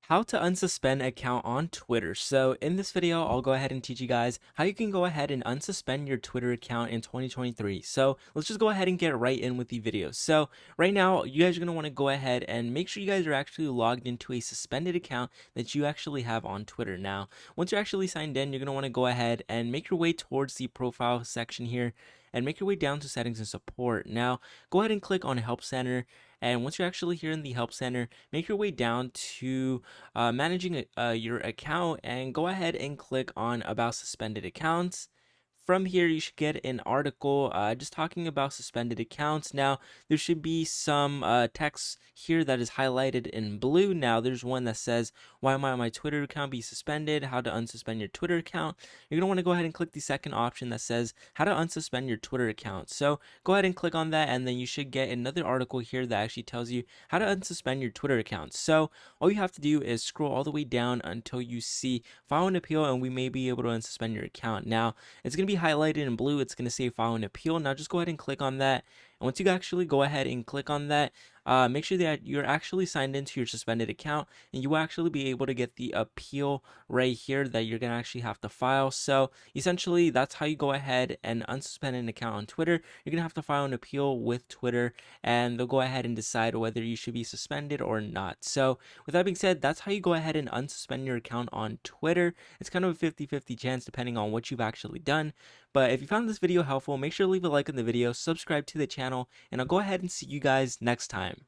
How to unsuspend account on Twitter. So in this video, I'll go ahead and teach you guys how you can go ahead and unsuspend your Twitter account in 2023. So let's just go ahead and get right in with the video. So right now, you guys are going to want to go ahead and make sure you guys are actually logged into a suspended account that you actually have on Twitter. Now, once you're actually signed in, you're going to want to go ahead and make your way towards the profile section here and make your way down to settings and support. Now, go ahead and click on Help Center. And once you're actually here in the Help Center, make your way down to managing your account and go ahead and click on About Suspended Accounts. From here, you should get an article just talking about suspended accounts. Now, there should be some text here that is highlighted in blue. Now, there's one that says, "Why might my Twitter account be suspended? How to unsuspend your Twitter account." You're going to want to go ahead and click the second option that says, "How to unsuspend your Twitter account." So, go ahead and click on that, and then you should get another article here that actually tells you how to unsuspend your Twitter account. So, all you have to do is scroll all the way down until you see File an Appeal, and we may be able to unsuspend your account. Now, it's going to be highlighted in blue. It's going to say File an Appeal. Now just go ahead and click on that. And once you actually go ahead and click on that, make sure that you're actually signed into your suspended account, and you will actually be able to get the appeal right here that you're going to actually have to file. So essentially, that's how you go ahead and unsuspend an account on Twitter. You're going to have to file an appeal with Twitter, and they'll go ahead and decide whether you should be suspended or not. So with that being said, that's how you go ahead and unsuspend your account on Twitter. It's kind of a 50-50 chance depending on what you've actually done. But if you found this video helpful, make sure to leave a like on the video, subscribe to the channel, and I'll go ahead and see you guys next time.